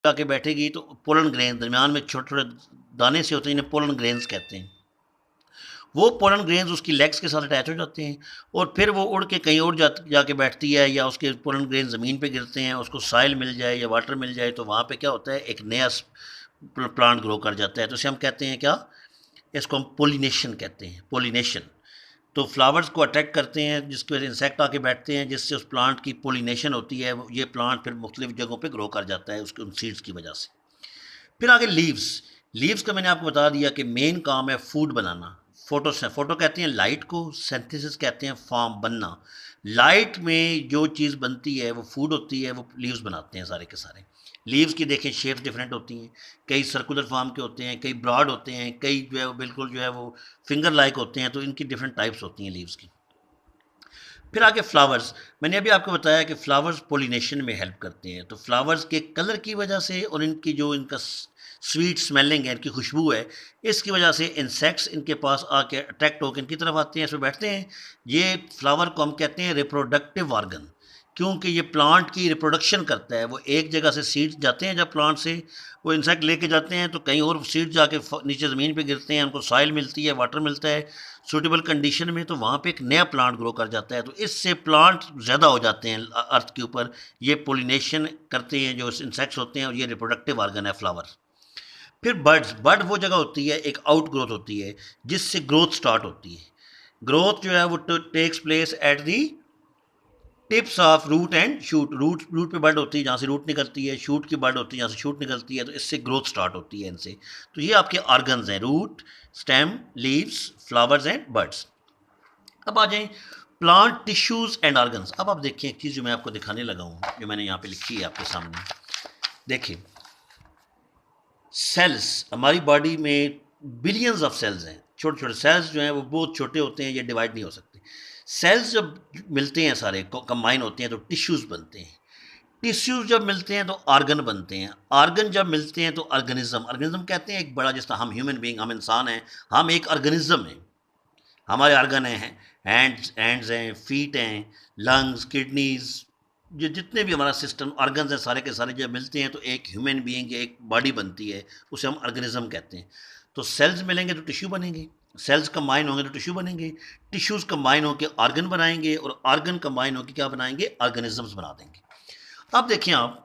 आके बैठेगी तो पोलन ग्रेन दरमियान में छोटे छोटे दाने से होते हैं, जिन्हें पोलन ग्रेन्स कहते हैं। वो पोलन ग्रेन्स उसकी लेग्स के साथ अटैच हो जाते हैं और फिर वो उड़ के कहीं और जाके बैठती है, या उसके पोलन ग्रेन ज़मीन पे गिरते हैं, उसको साइल मिल जाए या वाटर मिल जाए तो वहाँ पे क्या होता है, एक नया प्लांट ग्रो कर जाता है। तो इसे हम कहते हैं क्या, इसको हम पोलिनेशन कहते हैं, पोलिनेशन। तो फ्लावर्स को अट्रैक्ट करते हैं, जिसकी वजह से इंसेक्ट आके बैठते हैं, जिससे उस प्लांट की पोलिनेशन होती है। ये प्लांट फिर मुख्तलिफ जगहों पे ग्रो कर जाता है उसके उन सीड्स की वजह से। फिर आगे लीव्स। लीव्स का मैंने आपको बता दिया कि मेन काम है फूड बनाना। फोटो कहते हैं लाइट को, सिंथेसिस कहते हैं फॉर्म बनना। लाइट में जो चीज़ बनती है वो फूड होती है, वो लीव्स बनाते हैं सारे के सारे। लीव्स की देखें शेप्स डिफरेंट होती हैं, कई सर्कुलर फॉर्म के होते हैं, कई ब्रॉड होते हैं, कई जो है वो बिल्कुल जो है वो फिंगर लाइक होते हैं। तो इनकी डिफरेंट टाइप्स होती हैं लीव्स की। फिर आगे फ्लावर्स। मैंने अभी आपको बताया कि फ्लावर्स पोलिनेशन में हेल्प करते हैं। तो फ्लावर्स के कलर की वजह से और इनकी जो इनका स्वीट स्मेलिंग है, इनकी खुशबू है, इसकी वजह से इंसेक्ट्स इनके पास आके अट्रैक्ट होकर इनकी तरफ आते हैं, इसमें बैठते हैं। ये फ्लावर को हम कहते हैं रिप्रोडक्टिव ऑर्गन, क्योंकि ये प्लांट की रिप्रोडक्शन करता है। वो एक जगह से सीड्स जाते हैं, जब प्लांट से वो इंसेक्ट लेके जाते हैं तो कहीं और सीड्स जाके नीचे ज़मीन पे गिरते हैं, उनको सॉइल मिलती है, वाटर मिलता है सूटेबल कंडीशन में, तो वहाँ पे एक नया प्लांट ग्रो कर जाता है। तो इससे प्लांट ज़्यादा हो जाते हैं अर्थ के ऊपर। ये पोलिनेशन करते हैं जो इंसेक्ट्स होते हैं, और ये रिप्रोडक्टिव ऑर्गन है फ्लावर। फिर बर्ड्स। बर्ड वो जगह होती है, एक आउट ग्रोथ होती है जिससे ग्रोथ स्टार्ट होती है। ग्रोथ जो है वो takes place at the tips of root and shoot. Root पे बर्ड होती है जहाँ से रूट निकलती है, शूट की बर्ड होती है जहाँ से शूट निकलती है। तो इससे ग्रोथ स्टार्ट होती है इनसे। तो ये आपके ऑर्गन्स हैं, root, stem, leaves, flowers and buds. अब आ जाएं प्लांट टिश्यूज एंड ऑर्गन्स। अब आप देखिए एक चीज़ जो मैं आपको दिखाने लगा हूँ, जो मैंने यहाँ पे लिखी है आपके सामने। देखिए सेल्स, हमारी बॉडी में बिलियंस ऑफ सेल्स हैं। छोटे छोटे सेल्स जो हैं वो बहुत छोटे होते हैं, ये डिवाइड नहीं हो सकते। सेल्स जब मिलते हैं सारे कंबाइन होते हैं तो टिश्यूज बनते हैं। टिश्यूज जब मिलते हैं तो ऑर्गन बनते हैं। ऑर्गन जब मिलते हैं तो ऑर्गेनिज्म। ऑर्गेनिज्म कहते हैं एक बड़ा, जिस तरह हम ह्यूमन बीइंग, हम इंसान हैं, हम एक ऑर्गेनिज्म हैं। हमारे ऑर्गन हैं, हैंड्स हैं, फीट हैं, लंग्स, किडनीज, जो जितने भी हमारा सिस्टम ऑर्गन्स हैं सारे के सारे जब मिलते हैं तो एक ह्यूमन बीइंग, एक बॉडी बनती है, उसे हम ऑर्गेनिज्म कहते हैं। तो सेल्स मिलेंगे तो टिश्यू बनेंगे, सेल्स कंबाइन होंगे तो टिश्यू बनेंगे, टिश्यूज कंबाइन होकर ऑर्गन बनाएंगे, और ऑर्गन कंबाइन होकर क्या बनाएंगे, ऑर्गेनिजम्स बना देंगे। अब देखिए आप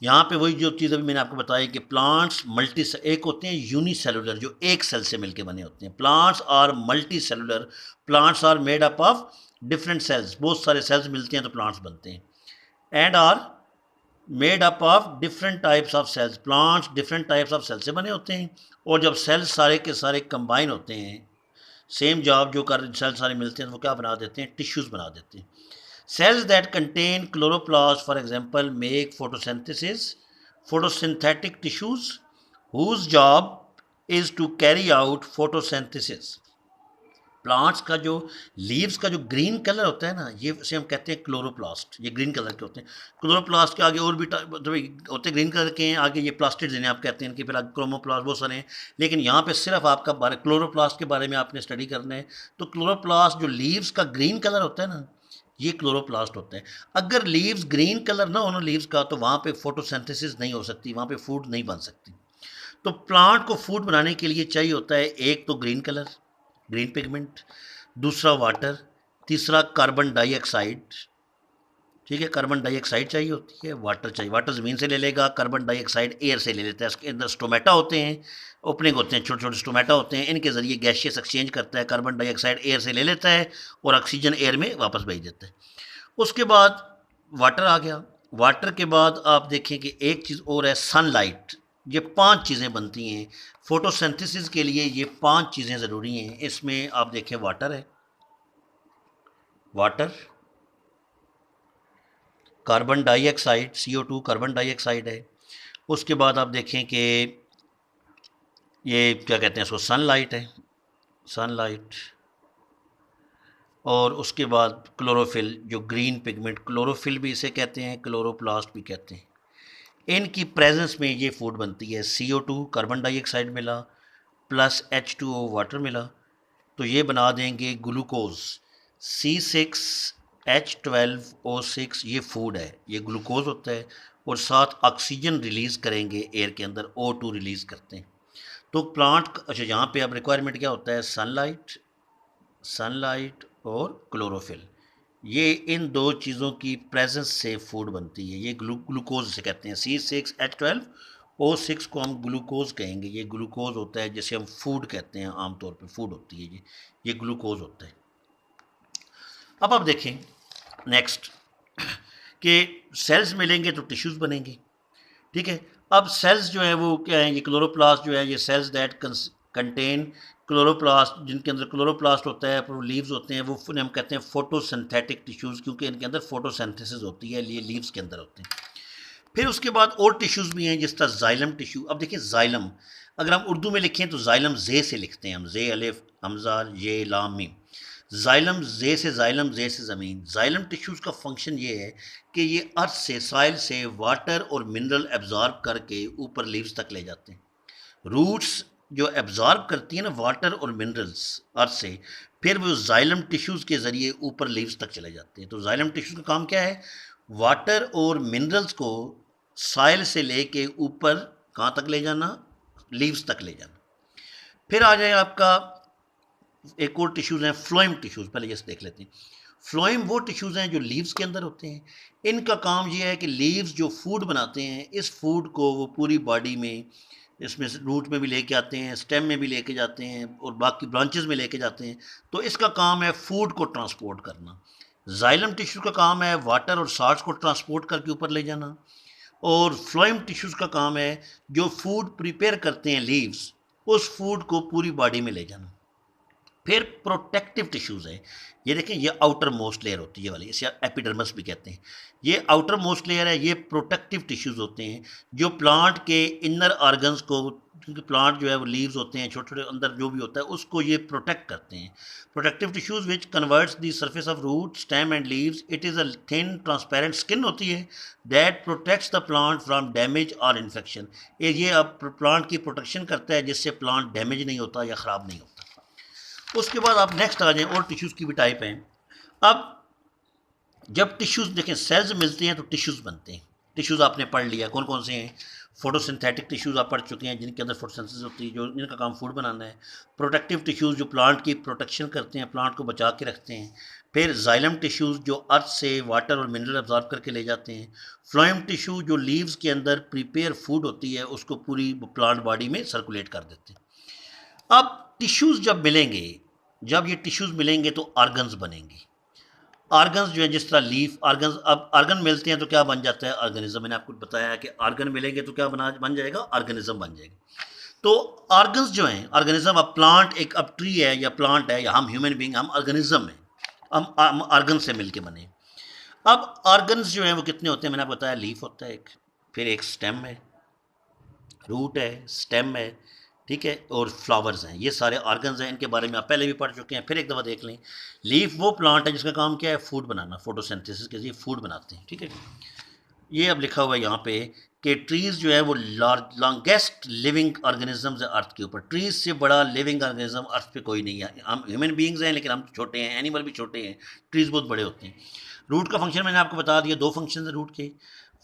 यहाँ पे वही जो चीज़ अभी मैंने आपको बताई कि प्लांट्स मल्टी, एक होते हैं यूनिसेलुलर जो एक सेल से मिलके बने होते हैं। Plants are multicellular. Plants are made up of different cells, बहुत सारे सेल्स मिलते हैं तो प्लांट्स बनते हैं। And are made up of different types of cells. Plants different types of cell से बने होते हैं, और जब सेल्स सारे के सारे कंबाइन होते हैं, सेम जॉब जो कर सेल्स सारे मिलते हैं तो वो क्या बना देते हैं, टिश्यूज बना देते हैं। Cells that contain chloroplast, for example, make photosynthetic tissues whose job is to carry out photosynthesis. Plants का जो लीव्स का जो ग्रीन कलर होता है ना, ये उसे हम कहते हैं क्लोरोप्लास्ट। ये ग्रीन कलर के होते हैं। क्लोरोप्लास्ट के आगे और भी होते हैं ग्रीन कलर के हैं, आगे ये प्लास्टिड्स जिन्हें आप कहते हैं, इनके फिर आगे क्रोमोप्लास्ट बहुत सारे हैं। लेकिन यहाँ पे सिर्फ आपका क्लोरोप्लास्ट के बारे में आपने स्टडी करना है। तो क्लोरोप्लास्ट जो लीव्स का ग्रीन कलर होता है ना, ये क्लोरोप्लास्ट होता है। अगर लीव्स ग्रीन कलर ना हो ना लीव्स का, तो वहाँ पे फोटोसिंथेसिस नहीं हो सकती, वहाँ पे फूड नहीं बन सकती। तो प्लांट को फूड बनाने के लिए चाहिए होता है एक तो ग्रीन कलर, ग्रीन पिगमेंट, दूसरा वाटर, तीसरा कार्बन डाइऑक्साइड। ठीक है, कार्बन डाइऑक्साइड चाहिए होती है, वाटर चाहिए। वाटर ज़मीन से ले लेगा, कार्बन डाइऑक्साइड एयर से ले लेता है। इसके अंदर स्टोमेटा होते हैं, ओपनिंग होते हैं, छोटे छोटे स्टोमेटा होते हैं, इनके ज़रिए गैशियस एक्सचेंज करता है। कार्बन डाइऑक्साइड एयर से ले लेता है और ऑक्सीजन एयर में वापस भेज देता है। उसके बाद वाटर आ गया। वाटर के बाद आप देखें कि एक चीज़ और है, सनलाइट। ये 5 चीज़ें बनती हैं फोटोसिंथेसिस के लिए। ये 5 चीज़ें ज़रूरी हैं। इसमें आप देखें वाटर है, water, carbon dioxide CO2 carbon dioxide है। उसके बाद आप देखें कि ये क्या कहते हैं इसको, सनलाइट है, सनलाइट। और उसके बाद क्लोरोफिल, जो ग्रीन पिगमेंट, क्लोरोफिल भी इसे कहते हैं, क्लोरोप्लास्ट भी कहते हैं। इनकी प्रेजेंस में ये फूड बनती है। CO2 कार्बन डाइऑक्साइड मिला, प्लस H2O वाटर मिला, तो ये बना देंगे ग्लूकोज। C6H12O6 ये फूड है, ये ग्लूकोज होता है। और साथ ऑक्सीजन रिलीज़ करेंगे एयर के अंदर, O2 रिलीज़ करते हैं। तो प्लांट, अच्छा यहाँ पे अब रिक्वायरमेंट क्या होता है, सनलाइट और क्लोरोफिल। ये इन दो चीज़ों की प्रेजेंस से फूड बनती है। ये ग्लूकोज से कहते हैं, C6H12O6 को हम ग्लूकोज कहेंगे। ये ग्लूकोज होता है जिसे हम फूड कहते हैं, आमतौर पे फूड होती है ये ग्लूकोज होता है। अब आप देखें नेक्स्ट कि सेल्स मिलेंगे तो टिश्यूज़ बनेंगे, ठीक है। अब सेल्स जो है वो क्या है, ये क्लोरोप्लास्ट जो है, ये सेल्स दैट कंटेन क्लोरोप्लास्ट, जिनके अंदर क्लोरोप्लास्ट होता है, लीव्स होते हैं, वो हम कहते हैं फोटोसिंथेटिक टिश्यूज़, क्योंकि इनके अंदर फोटोसिंथेसिस होती है, ये लीव्स के अंदर होते हैं। फिर उसके बाद और टिश्यूज़ भी हैं, जिस तरह जाइलम टिश्यू। अब देखिए जाइलम, अगर हम उर्दू में लिखें तो जाइलम जे से लिखते हैं हम, जे अलिफ हमजा ये लाम मीम। जाइलम जे से जाइलम, जे से ज़मीन। जाइलम टिश्यूज़ का फंक्शन ये है कि ये अर्थ से, साइल से वाटर और मिनरल एब्जॉर्ब करके ऊपर लीव्स तक ले जाते हैं। रूट्स जो एब्जॉर्ब करती हैं ना वाटर और मिनरल्स अर्थ से, फिर वो जाइलम टिश्यूज़ के ज़रिए ऊपर लीव्स तक चले जाते हैं। तो जाइलम टिश्यूज़ का काम क्या है, वाटर और मिनरल्स को साइल से लेके ऊपर कहाँ तक ले जाना, लीव्स तक ले जाना। फिर आ जाए आपका एक और टिश्यूज़ हैं फ्लोएम टिश्यूज़, पहले जैसे देख लेते हैं। फ्लोएम वो टिश्यूज़ हैं जो लीव्स के अंदर होते हैं। इनका काम ये है कि लीव्स जो फूड बनाते हैं, इस फूड को वो पूरी बॉडी में, इसमें रूट में भी लेके आते हैं, स्टेम में भी लेके जाते हैं और बाकी ब्रांचेस में लेके जाते हैं। तो इसका काम है फूड को ट्रांसपोर्ट करना। जाइलम टिश्यू का काम है वाटर और साल्ट्स को ट्रांसपोर्ट करके ऊपर ले जाना, और फ्लोएम टिश्यूज़ का काम है जो फूड प्रिपेयर करते हैं लीव्स, उस फूड को पूरी बॉडी में ले जाना। फिर प्रोटेक्टिव टिश्यूज़ हैं, ये देखें, ये आउटर मोस्ट लेयर होती है वाली, इसे एपिडर्मस भी कहते हैं। ये आउटर मोस्ट लेयर है, ये प्रोटेक्टिव टिश्यूज़ होते हैं जो प्लांट के इनर ऑर्गन्स को, क्योंकि प्लांट जो है वो लीव्स होते हैं, छोटे छोटे अंदर जो भी होता है उसको ये प्रोटेक्ट करते हैं। Protective tissues which converts the surface of root, stem and leaves. It is a thin transparent skin होती है that protects the plant from damage और इन्फेक्शन। ये अब प्लांट की प्रोटेक्शन करता है जिससे प्लांट डैमेज नहीं होता या ख़राब नहीं होता। उसके बाद आप नेक्स्ट आ जाएं, और टिश्यूज़ की भी टाइप हैं। अब जब टिश्यूज़ देखें, सेल्स मिलते हैं तो टिश्यूज़ बनते हैं। टिश्यूज़ आपने पढ़ लिया कौन कौन से हैं। फोटोसिंथेटिक टिश्यूज़ आप पढ़ चुके हैं, जिनके अंदर फोटोसिंथेसिस होती है, जो जिनका काम फूड बनाना है। प्रोटेक्टिव टिश्यूज़ जो प्लांट की प्रोटेक्शन करते हैं, प्लांट को बचा के रखते हैं। फिर जाइलम टिश्यूज़ जो अर्थ से वाटर और मिनरल अब्जॉर्ब करके ले जाते हैं। फ्लोएम टिश्यू जो लीव्स के अंदर प्रिपेयर फूड होती है, उसको पूरी प्लांट बॉडी में सर्कुलेट कर देते हैं। अब टिश्यूज़ जब मिलेंगे, जब ये टिश्यूज़ मिलेंगे तो ऑर्गन्स बनेंगे। ऑर्गन्स जो है, जिस तरह लीफ ऑर्गन्स, अब ऑर्गन मिलते हैं तो क्या बन जाता है, ऑर्गेनिज्म। मैंने आपको बताया है कि ऑर्गन मिलेंगे तो क्या बन जाएगा, ऑर्गेनिज्म बन जाएगा। तो ऑर्गन्स जो हैं, ऑर्गेनिज्म, अब प्लांट एक, अब ट्री है या प्लांट है या हम ह्यूमन बींग, हम ऑर्गेनिज्म हैं, हम ऑर्गन से मिल के बने। अब ऑर्गन्स जो हैं वो कितने होते हैं, मैंने आपको बताया, लीफ होता है एक, फिर एक स्टेम है, रूट है, स्टेम है, ठीक है, और फ्लावर्स हैं। ये सारे ऑर्गन्स हैं, इनके बारे में आप पहले भी पढ़ चुके हैं, फिर एक दफ़ा देख लें। लीफ वो प्लांट है जिसका काम क्या है, फूड बनाना, फोटोसिंथेसिस के जरिए फूड बनाते हैं, ठीक है। ये अब लिखा हुआ है यहाँ पे कि ट्रीज़ जो है वो लॉन्गेस्ट लिविंग ऑर्गेनिजम्स है अर्थ के ऊपर। ट्रीज़ से बड़ा लिविंग ऑर्गेनिज्म अर्थ पे कोई नहीं है। हम ह्यूमन बींग्स हैं लेकिन हम छोटे हैं, एनिमल भी छोटे हैं, ट्रीज़ बहुत बड़े होते हैं। रूट का फंक्शन मैंने आपको बता दिया, दो फंक्शन है रूट के।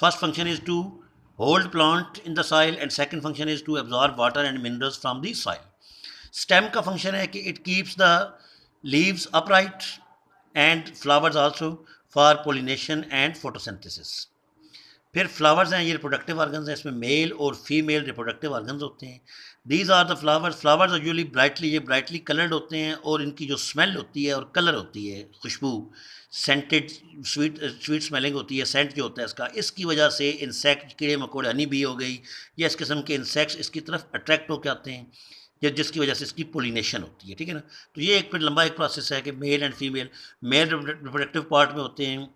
First function is to hold plant in the soil and second function is to absorb water and minerals from the soil. Stem का function है कि it keeps the leaves upright and flowers also for pollination and photosynthesis. फिर flowers हैं, ये reproductive organs हैं, इसमें mail और female reproductive organs होते हैं। These are the flowers. Flowers are usually brightly, ये ब्राइटली कलर्ड होते हैं और इनकी जो स्मेल होती है और कलर होती है, खुशबू, सेंटेड, स्वीट स्मेलिंग होती है, सेंट जो होता है इसका, इसकी वजह से इंसेक्ट, कीड़े मकोड़े, हनी बी हो गई, या इस किस्म के इंसेक्ट्स इसकी तरफ अट्रैक्ट होकर आते हैं, जिसकी वजह से इसकी पोलिनेशन होती है, ठीक है ना। तो ये एक फिर लंबा एक प्रोसेस है कि male and female, male reproductive part में होते हैं,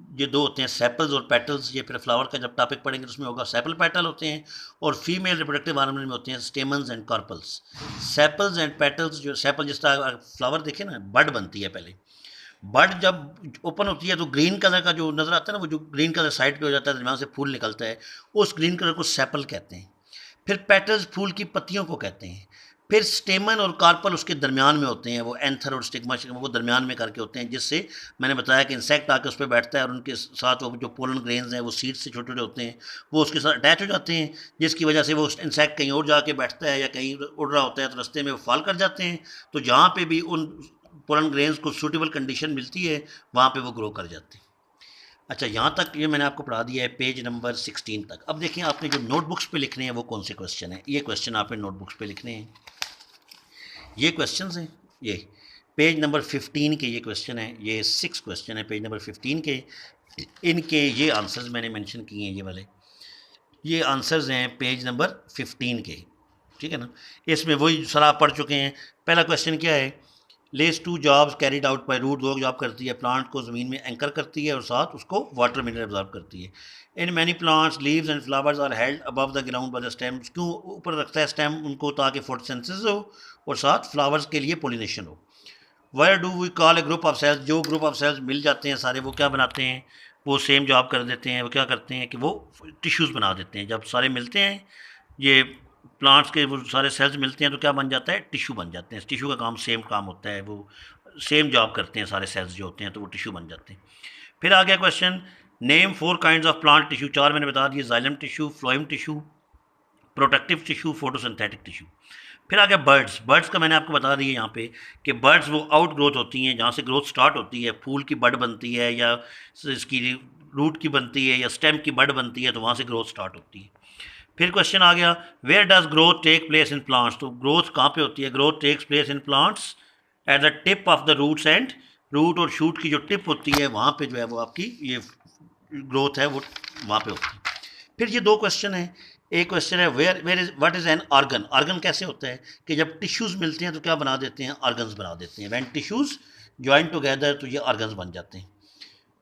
ये दो होते हैं सेपल्स और पेटल्स। ये फिर फ्लावर का जब टॉपिक पढ़ेंगे तो उसमें होगा, सेपल पेटल होते हैं, और फीमेल रिप्रोडक्टिव ऑर्गन में होते हैं stamens and carpals. Sepals and petals, जो सेपल जिस तरह फ्लावर देखे ना, बड बनती है पहले, बड जब ओपन होती है तो ग्रीन कलर का जो नज़र आता है ना, वो जो ग्रीन कलर साइड पे हो जाता है, दरम्यान से फूल निकलता है, उस ग्रीन कलर को सेपल कहते हैं। फिर पेटल्स फूल की पत्तियों को कहते हैं। फिर स्टेमन और कार्पल उसके दरमियान में होते हैं, वो एंथर और स्टिग्मा वो दरमियान में करके होते हैं, जिससे मैंने बताया कि इंसेक्ट आके उस पर बैठता है और उनके साथ वो जो पोलन ग्रेन्स हैं वो सीड्स से छोटे छोटे होते हैं, वो उसके साथ अटैच हो जाते हैं, जिसकी वजह से वो इंसेक्ट कहीं और जाके बैठता है या कहीं उड़ रहा होता है तो रास्ते में वो फॉल कर जाते हैं। तो जहाँ पे भी उन पोलन ग्रेन्स को सूटेबल कंडीशन मिलती है वहाँ पे वो ग्रो कर जाते हैं। अच्छा, यहाँ तक ये मैंने आपको पढ़ा दिया है पेज नंबर 16 तक। अब देखिए आपने जो नोटबुक्स पे लिखने हैं वो कौन से क्वेश्चन हैं। ये क्वेश्चन आपने नोटबुक्स पे लिखने हैं, ये क्वेश्चन हैं, ये पेज नंबर 15 के ये क्वेश्चन है, ये 6 क्वेश्चन है पेज नंबर 15 के। इनके ये आंसर्स मैंने मेंशन किए हैं, ये वाले ये आंसर्स हैं पेज नंबर 15 के, ठीक है ना। इसमें वही सर आप पढ़ चुके हैं। पहला क्वेश्चन क्या है, list two jobs carried out by root, दो जॉब करती है, प्लांट को ज़मीन में एंकर करती है और साथ उसको वाटर मिनरल एब्जॉर्ब करती है। In many plants leaves and flowers are held above the ground by the stem, क्यों ऊपर रखता है स्टेम उनको, ताकि फोटोसिंथेसिस हो और साथ फ्लावर्स के लिए पोलिनेशन हो। Where do we call a group of cells, जो ग्रुप ऑफ सेल्स मिल जाते हैं सारे, वो क्या बनाते हैं, वो सेम जॉब कर देते हैं, वो क्या करते हैं कि वो टिश्यूज़ बना देते हैं। जब सारे मिलते हैं, ये प्लांट्स के वो सारे सेल्स मिलते हैं तो क्या बन जाता है, टिश्यू बन जाते हैं। टिश्यू का काम सेम काम होता है, वो सेम जॉब करते हैं सारे सेल्स जो होते हैं, तो वो टिश्यू बन जाते हैं। फिर आ गया question, name 4 kinds of plant tissue, 4 मैंने बता दिए, xylem tissue, phloem tissue, protective tissue, photosynthetic tissue. फिर आ गया बर्ड्स, बर्ड्स का मैंने आपको बता दिया यहाँ पे कि बर्ड्स वो आउट ग्रोथ होती हैं, जहाँ से ग्रोथ स्टार्ट होती है, फूल की बड बनती है या इसकी रूट की बनती है या स्टेम की बड बनती है, तो वहाँ से ग्रोथ स्टार्ट होती है। फिर क्वेश्चन आ गया, where does growth take place in plants, तो ग्रोथ कहाँ पे होती है, growth takes place in plants at the tip of the roots and, root और शूट की जो टिप होती है वहाँ पे जो है वो आपकी ये ग्रोथ है वो वहाँ पे होती है। फिर ये 2 क्वेश्चन हैं, एक क्वेश्चन है where is what is an organ, organ कैसे होता है कि जब टिश्यूज़ मिलते हैं तो क्या बना देते हैं, ऑर्गन्स बना देते हैं। व्हेन टिश्यूज़ ज्वाइन टुगेदर तो ये ऑर्गन्स बन जाते हैं।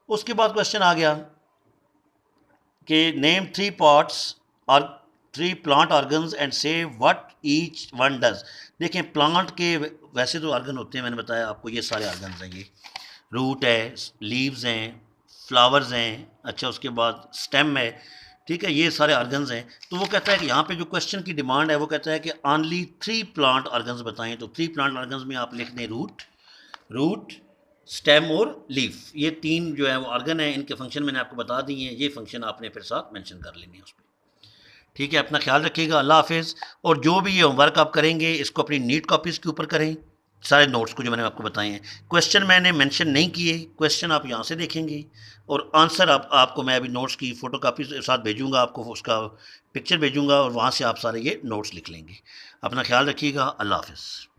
उसके बाद क्वेश्चन आ गया कि नेम 3 पार्ट्स और 3 प्लांट ऑर्गन्स एंड से व्हाट ईच वन डज। देखें प्लांट के वैसे तो ऑर्गन होते हैं, मैंने बताया आपको ये सारे ऑर्गन्स हैं, ये रूट है, लीव्स हैं, फ्लावर्स हैं, अच्छा उसके बाद स्टेम है, ठीक है, ये सारे ऑर्गन्स हैं। तो वो कहता है कि यहाँ पे जो क्वेश्चन की डिमांड है वो कहता है कि ओनली 3 प्लांट ऑर्गन्स बताएं। तो 3 प्लांट ऑर्गन्स में आप लिख दें रूट, स्टेम और लीफ, ये 3 जो है वो ऑर्गन है, इनके फंक्शन मैंने आपको बता दिए हैं, ये फंक्शन आपने फिर साथ मेंशन कर लेने हैं उस पर। ठीक है, अपना ख्याल रखिएगा, अल्लाह हाफिज़। और जो भी ये होमवर्क आप करेंगे इसको अपनी नीट कॉपीज़ के ऊपर करें, सारे नोट्स को जो मैंने आपको बताए हैं। क्वेश्चन मैंने मेंशन नहीं किए, क्वेश्चन आप यहाँ से देखेंगे और आंसर आपको मैं अभी नोट्स की फ़ोटो कापी के साथ भेजूँगा, आपको उसका पिक्चर भेजूँगा और वहाँ से आप सारे ये नोट्स लिख लेंगे। अपना ख्याल रखिएगा, अल्लाह हाफिज़।